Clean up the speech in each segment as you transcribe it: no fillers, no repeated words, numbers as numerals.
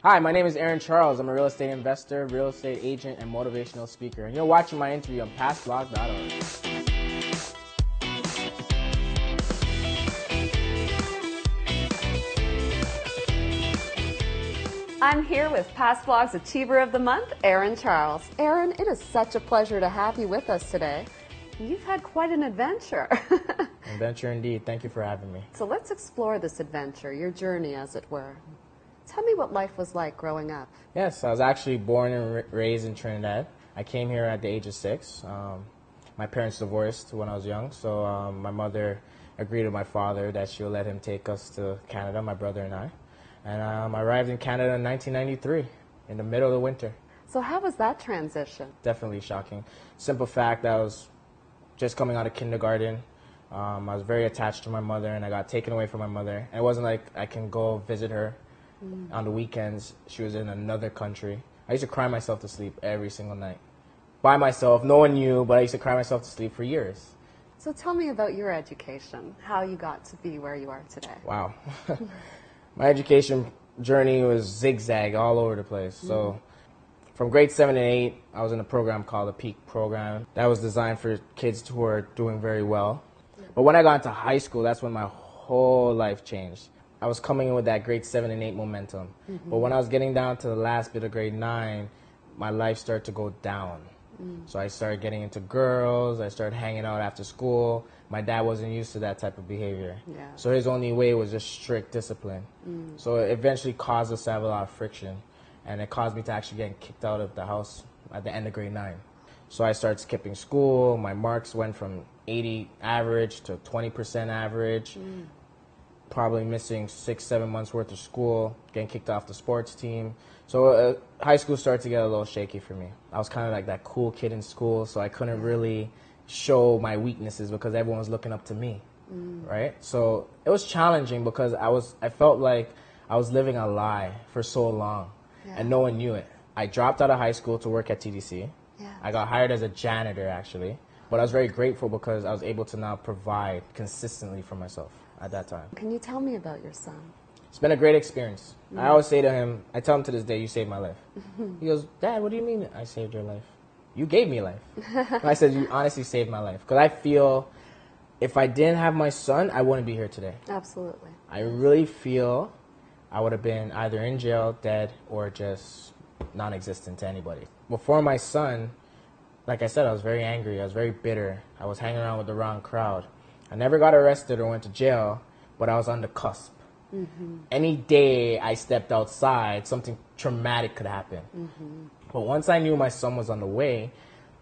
Hi, my name is Aaron Charles. I'm a real estate investor, real estate agent, and motivational speaker. And you're watching my interview on pastblog.org. I'm here with Past Blog's Achiever of the Month, Aaron Charles. Aaron, it is such a pleasure to have you with us today. You've had quite an adventure. Adventure indeed. Thank you for having me. So let's explore this adventure, your journey as it were. Tell me what life was like growing up. Yes, I was actually born and raised in Trinidad. I came here at the age of 6. My parents divorced when I was young, so my mother agreed with my father that she would let him take us to Canada, my brother and I. And I arrived in Canada in 1993, in the middle of the winter. So how was that transition? Definitely shocking. Simple fact, I was just coming out of kindergarten. I was very attached to my mother, and I got taken away from my mother. And it wasn't like I can go visit her on the weekends. She was in another country. I used to cry myself to sleep every single night. By myself, no one knew, but I used to cry myself to sleep for years. So tell me about your education, how you got to be where you are today. Wow. My education journey was zigzag all over the place. So from grade 7 and 8, I was in a program called the Peak Program. That was designed for kids who are doing very well. But when I got into high school, that's when my whole life changed. I was coming in with that grade 7 and 8 momentum. But when I was getting down to the last bit of grade 9, my life started to go down. So I started getting into girls. I started hanging out after school. My dad wasn't used to that type of behavior. Yeah. So his only way was just strict discipline. So it eventually caused us to have a lot of friction. And it caused me to actually get kicked out of the house at the end of grade 9. So I started skipping school. My marks went from 80 average to 20% average. Probably missing 6-7 months worth of school, getting kicked off the sports team. So high school started to get a little shaky for me. I was kind of like that cool kid in school, so I couldn't really show my weaknesses because everyone was looking up to me, right? So it was challenging because I felt like I was living a lie for so long, and no one knew it. I dropped out of high school to work at TDC. I got hired as a janitor, actually, but I was very grateful because I was able to now provide consistently for myself at that time. Can you tell me about your son? It's been a great experience. I always say to him, I tell him to this day, you saved my life. He goes, Dad, what do you mean I saved your life? You gave me life. And I said, you honestly saved my life. Because I feel if I didn't have my son, I wouldn't be here today. Absolutely. I really feel I would have been either in jail, dead, or just non-existent to anybody. Before my son, like I said, I was very angry. I was very bitter. I was hanging around with the wrong crowd. I never got arrested or went to jail, but I was on the cusp. Any day I stepped outside, something traumatic could happen. But once I knew my son was on the way,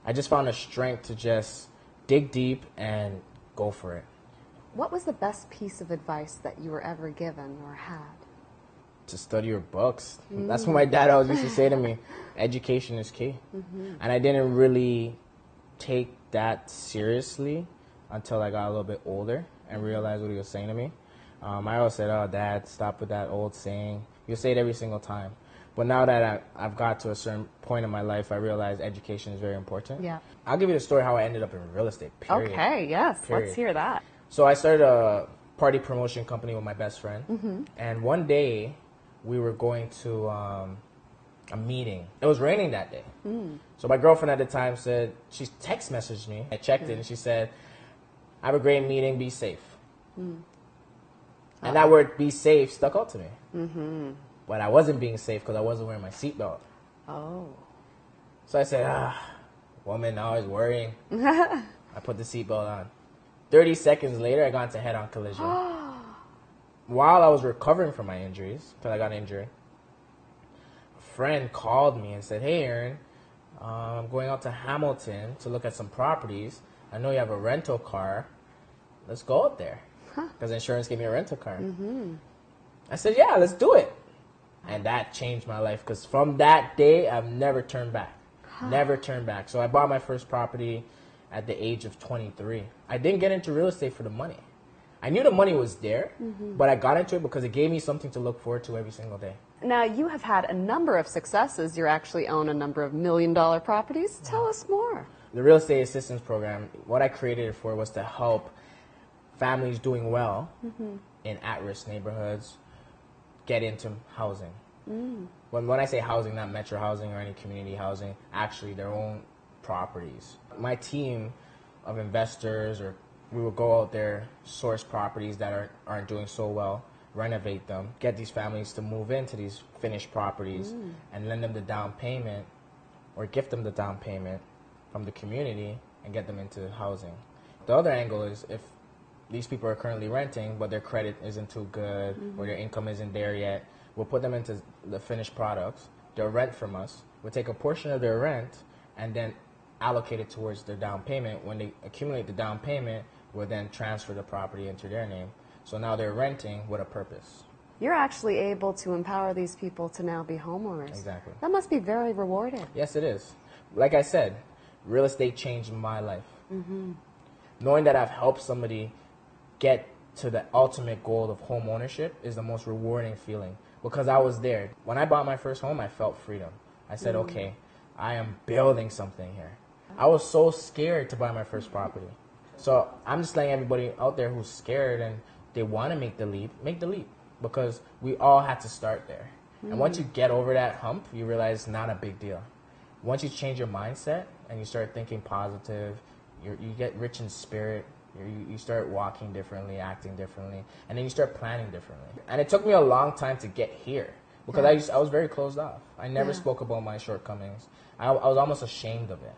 I just found the strength to just dig deep and go for it. What was the best piece of advice that you were ever given or had? To study your books. That's what my dad always used to say to me. Education is key. And I didn't really take that seriously until I got a little bit older and realized what he was saying to me. I always said, oh, Dad, stop with that old saying. You say it every single time. But now that I've got to a certain point in my life, I realize education is very important. Yeah. I'll give you the story how I ended up in real estate, period. Okay, yes, Period. let's hear that. So I started a party promotion company with my best friend. And one day, we were going to a meeting. It was raining that day. So my girlfriend at the time said, she text messaged me. I checked it and she said, have a great meeting, be safe. And that word, be safe, stuck out to me. But I wasn't being safe because I wasn't wearing my seatbelt. Oh. So I said, woman always worrying. I put the seatbelt on. 30 seconds later, I got into a head-on collision. While I was recovering from my injuries, because I got injured, a friend called me and said, hey, Aaron, I'm going out to Hamilton to look at some properties. I know you have a rental car. Let's go out there. Because insurance gave me a rental car. I said, yeah, let's do it. And that changed my life because from that day, I've never turned back. Never turned back. So I bought my first property at the age of 23. I didn't get into real estate for the money. I knew the money was there, but I got into it because it gave me something to look forward to every single day. Now, you have had a number of successes. You actually own a number of million-dollar properties. Tell us more. The real estate assistance program, what I created it for was to help families doing well in at-risk neighborhoods get into housing. When I say housing, not metro housing or any community housing, actually their own properties. My team of investors, or we will go out there, source properties that aren't doing so well, renovate them, get these families to move into these finished properties and lend them the down payment or gift them the down payment from the community and get them into housing. The other angle is if these people are currently renting but their credit isn't too good or their income isn't there yet, we'll put them into the finished products. They'll rent from us. We'll take a portion of their rent and then allocate it towards their down payment. When they accumulate the down payment, we'll then transfer the property into their name. So now they're renting with a purpose. You're actually able to empower these people to now be homeowners. Exactly. That must be very rewarding. Yes, it is. Like I said, real estate changed my life. Knowing that I've helped somebody get to the ultimate goal of home ownership is the most rewarding feeling, because I was there. When I bought my first home, I felt freedom. I said, okay, I am building something here. I was so scared to buy my first property. So I'm just letting everybody out there who's scared and they want to make the leap, because we all had to start there. And once you get over that hump, you realize it's not a big deal. Once you change your mindset and you start thinking positive, you get rich in spirit, you start walking differently, acting differently, and then you start planning differently. And it took me a long time to get here, because I was very closed off. I never spoke about my shortcomings. I was almost ashamed of it.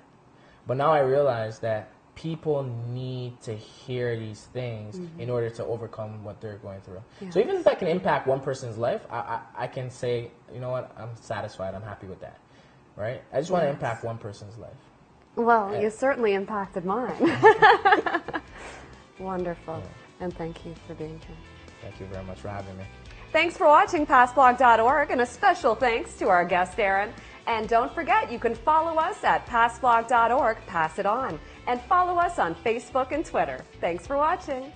But now I realize that people need to hear these things in order to overcome what they're going through. So even if I can impact one person's life, I can say, you know what, I'm satisfied, I'm happy with that, right? I just want to impact one person's life. Well, you certainly impacted mine. Wonderful. And thank you for being here. Thank you very much for having me. Thanks for watching PassBlog.org, and a special thanks to our guest, Aaron. And don't forget, you can follow us at PassBlog.org, Pass It On, and follow us on Facebook and Twitter. Thanks for watching.